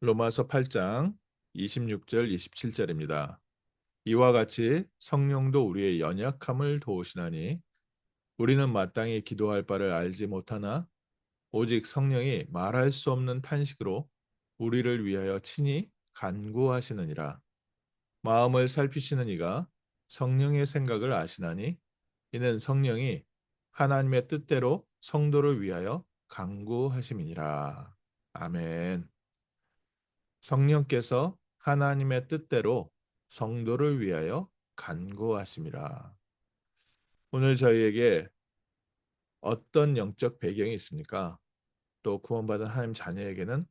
로마서 8장 26절 27절입니다. 이와 같이 성령도 우리의 연약함을 도우시나니 우리는 마땅히 기도할 바를 알지 못하나 오직 성령이 말할 수 없는 탄식으로 우리를 위하여 친히 간구하시느니라. 마음을 살피시는 이가 성령의 생각을 아시나니 이는 성령이 하나님의 뜻대로 성도를 위하여 간구하심이니라. 아멘. 성령께서 하나님의 뜻대로 성도를 위하여 간구하심이라. 오늘 저희에게 어떤 영적 배경이 있습니까? 또 구원받은 하나님 자녀에게는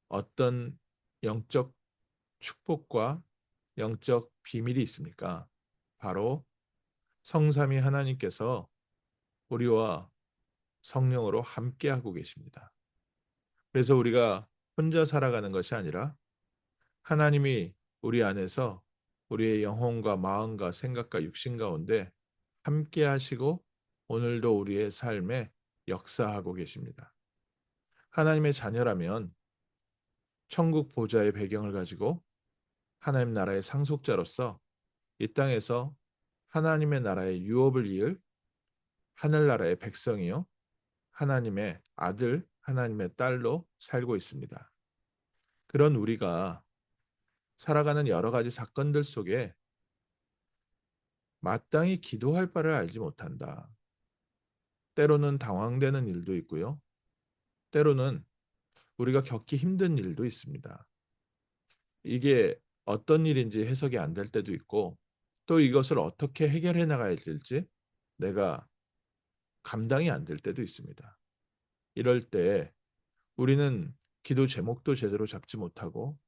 어떤 영적 축복과 영적 비밀이 있습니까? 바로 성삼위 하나님께서 우리와 성령으로 함께하고 계십니다. 그래서 우리가 혼자 살아가는 것이 아니라 하나님이 우리 안에서 우리의 영혼과 마음과 생각과 육신 가운데 함께 하시고 오늘도 우리의 삶에 역사하고 계십니다. 하나님의 자녀라면 천국 보좌의 배경을 가지고 하나님 나라의 상속자로서 이 땅에서 하나님의 나라의 유업을 이을 하늘나라의 백성이요 하나님의 아들, 하나님의 딸로 살고 있습니다. 그런 우리가 살아가는 여러 가지 사건들 속에 마땅히 기도할 바를 알지 못한다. 때로는 당황되는 일도 있고요. 때로는 우리가 겪기 힘든 일도 있습니다. 이게 어떤 일인지 해석이 안 될 때도 있고 또 이것을 어떻게 해결해 나가야 될지 내가 감당이 안 될 때도 있습니다. 이럴 때 우리는 기도 제목도 제대로 잡지 못하고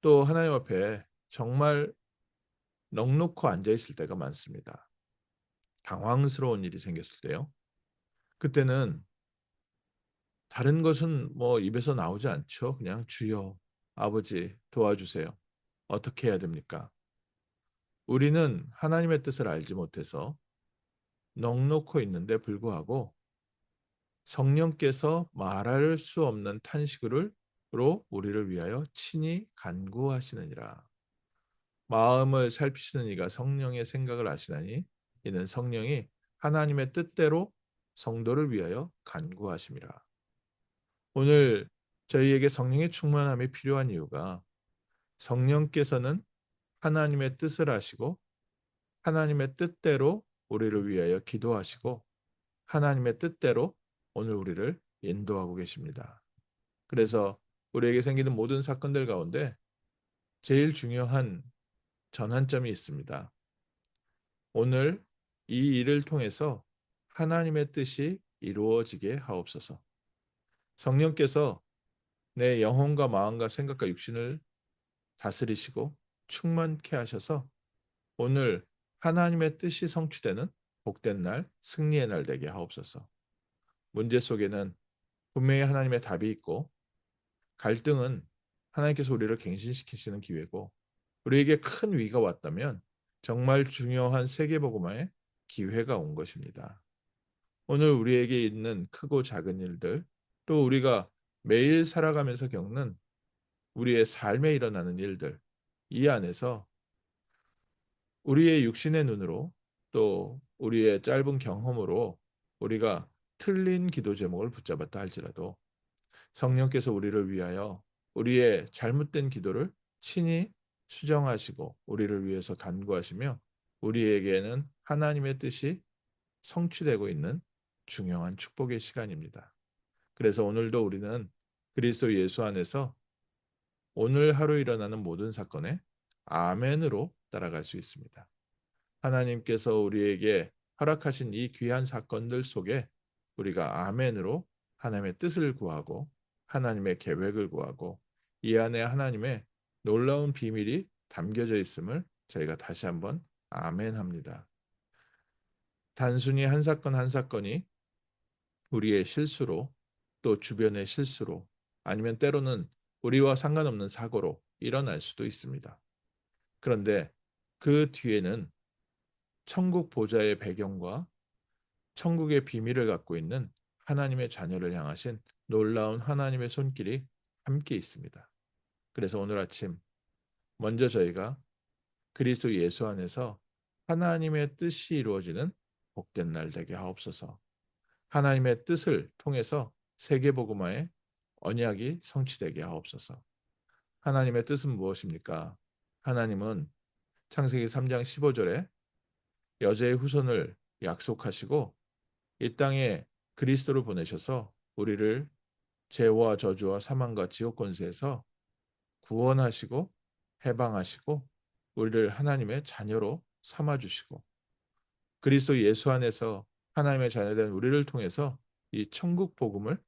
또 하나님 앞에 정말 넋놓고 앉아 있을 때가 많습니다. 당황스러운 일이 생겼을 때요. 그때는 다른 것은 뭐 입에서 나오지 않죠. 그냥 주여, 아버지 도와주세요. 어떻게 해야 됩니까? 우리는 하나님의 뜻을 알지 못해서 넋놓고 있는데 불구하고 성령께서 말할 수 없는 탄식으로 우리를 위하여 친히 간구하시느니라. 마음을 살피시는 이가 성령의 생각을 아시나니 이는 성령이 하나님의 뜻대로 성도를 위하여 간구하심이라. 오늘 저희에게 성령의 충만함이 필요한 이유가 성령께서는 하나님의 뜻을 아시고 하나님의 뜻대로 우리를 위하여 기도하시고 하나님의 뜻대로 오늘 우리를 인도하고 계십니다. 그래서 우리에게 생기는 모든 사건들 가운데 제일 중요한 전환점이 있습니다. 오늘 이 일을 통해서 하나님의 뜻이 이루어지게 하옵소서. 성령께서 내 영혼과 마음과 생각과 육신을 다스리시고 충만케 하셔서 오늘 하나님의 뜻이 성취되는 복된 날, 승리의 날 되게 하옵소서. 문제 속에는 분명히 하나님의 답이 있고 갈등은 하나님께서 우리를 갱신시키시는 기회고 우리에게 큰 위가 왔다면 정말 중요한 세계복음화의 기회가 온 것입니다. 오늘 우리에게 있는 크고 작은 일들 또 우리가 매일 살아가면서 겪는 우리의 삶에 일어나는 일들 이 안에서 우리의 육신의 눈으로 또 우리의 짧은 경험으로 우리가 틀린 기도 제목을 붙잡았다 할지라도 성령께서 우리를 위하여 우리의 잘못된 기도를 친히 수정하시고 우리를 위해서 간구하시며 우리에게는 하나님의 뜻이 성취되고 있는 중요한 축복의 시간입니다. 그래서 오늘도 우리는 그리스도 예수 안에서 오늘 하루 일어나는 모든 사건에 아멘으로 따라갈 수 있습니다. 하나님께서 우리에게 허락하신 이 귀한 사건들 속에 우리가 아멘으로 하나님의 뜻을 구하고 하나님의 계획을 구하고 이 안에 하나님의 놀라운 비밀이 담겨져 있음을 저희가 다시 한번 아멘합니다. 단순히 한 사건 한 사건이 우리의 실수로 또 주변의 실수로 아니면 때로는 우리와 상관없는 사고로 일어날 수도 있습니다. 그런데 그 뒤에는 천국 보좌의 배경과 천국의 비밀을 갖고 있는 하나님의 자녀를 향하신 놀라운 하나님의 손길이 함께 있습니다. 그래서 오늘 아침 먼저 저희가 그리스도 예수 안에서 하나님의 뜻이 이루어지는 복된 날 되게 하옵소서. 하나님의 뜻을 통해서 세계복음화의 언약이 성취되게 하옵소서. 하나님의 뜻은 무엇입니까? 하나님은 창세기 3장 15절에 여자의 후손을 약속하시고 이 땅에 그리스도를 보내셔서 우리를 죄와 저주와 사망과 지옥 권세에서 구원하시고 해방하시고 우리를 하나님의 자녀로 삼아 주시고 그리스도 예수 안에서 하나님의 자녀된 우리를 통해서 이 천국 복음을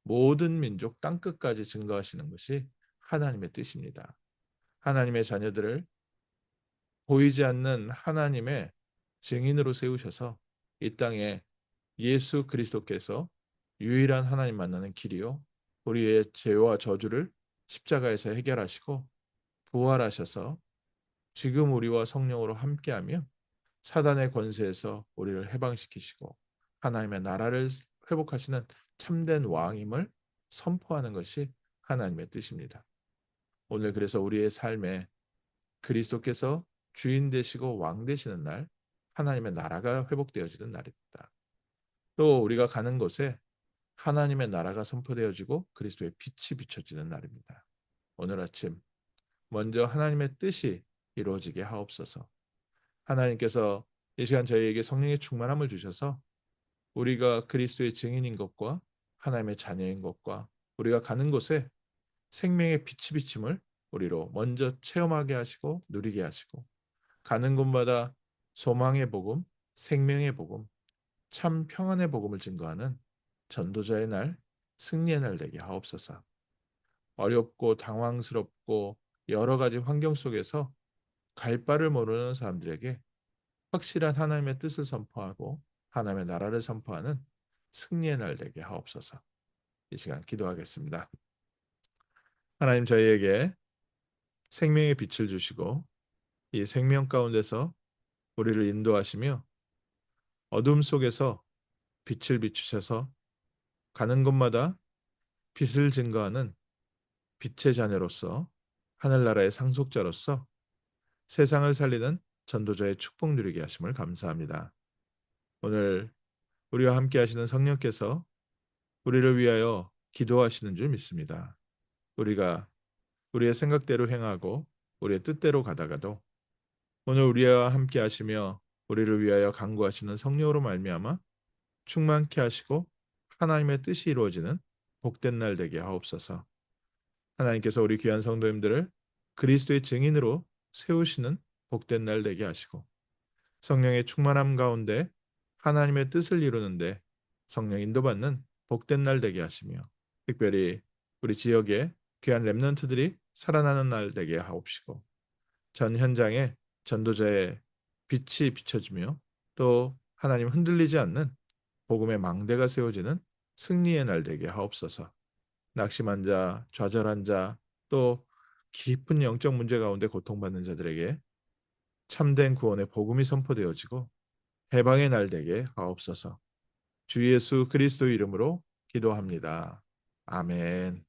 모든 민족 땅끝까지 증거하시는 것이 하나님의 뜻입니다. 하나님의 자녀들을 보이지 않는 하나님의 증인으로 세우셔서 이 땅에 예수 그리스도께서 유일한 하나님 만나는 길이요 우리의 죄와 저주를 십자가에서 해결하시고 부활하셔서 지금 우리와 성령으로 함께하며 사단의 권세에서 우리를 해방시키시고 하나님의 나라를 회복하시는 참된 왕임을 선포하는 것이 하나님의 뜻입니다. 오늘 그래서 우리의 삶에 그리스도께서 주인 되시고 왕 되시는 날 하나님의 나라가 회복되어지는 날입니다. 또 우리가 가는 곳에 하나님의 나라가 선포되어지고 그리스도의 빛이 비춰지는 날입니다. 오늘 아침 먼저 하나님의 뜻이 이루어지게 하옵소서. 하나님께서 이 시간 저희에게 성령의 충만함을 주셔서 우리가 그리스도의 증인인 것과 하나님의 자녀인 것과 우리가 가는 곳에 생명의 빛이 비침을 우리로 먼저 체험하게 하시고 누리게 하시고 가는 곳마다 소망의 복음, 생명의 복음, 참 평안의 복음을 증거하는 전도자의 날, 승리의 날 되게 하옵소서. 어렵고 당황스럽고 여러 가지 환경 속에서 갈 바를 모르는 사람들에게 확실한 하나님의 뜻을 선포하고 하나님의 나라를 선포하는 승리의 날 되게 하옵소서. 이 시간 기도하겠습니다. 하나님 저희에게 생명의 빛을 주시고 이 생명 가운데서 우리를 인도하시며 어둠 속에서 빛을 비추셔서 가는 곳마다 빛을 증거하는 빛의 자녀로서 하늘나라의 상속자로서 세상을 살리는 전도자의 축복 누리게 하심을 감사합니다. 오늘 우리와 함께 하시는 성령께서 우리를 위하여 기도하시는 줄 믿습니다. 우리가 우리의 생각대로 행하고 우리의 뜻대로 가다가도 오늘 우리와 함께 하시며 우리를 위하여 간구하시는 성령으로 말미암아 충만케 하시고 하나님의 뜻이 이루어지는 복된 날 되게 하옵소서. 하나님께서 우리 귀한 성도님들을 그리스도의 증인으로 세우시는 복된 날 되게 하시고 성령의 충만함 가운데 하나님의 뜻을 이루는데 성령 인도받는 복된 날 되게 하시며 특별히 우리 지역에 귀한 렘넌트들이 살아나는 날 되게 하옵시고 전 현장에 전도자의 빛이 비춰지며 또 하나님 흔들리지 않는 복음의 망대가 세워지는 승리의 날 되게 하옵소서. 낙심한 자, 좌절한 자, 또 깊은 영적 문제 가운데 고통받는 자들에게 참된 구원의 복음이 선포되어지고 해방의 날 되게 하옵소서. 주 예수 그리스도 이름으로 기도합니다. 아멘.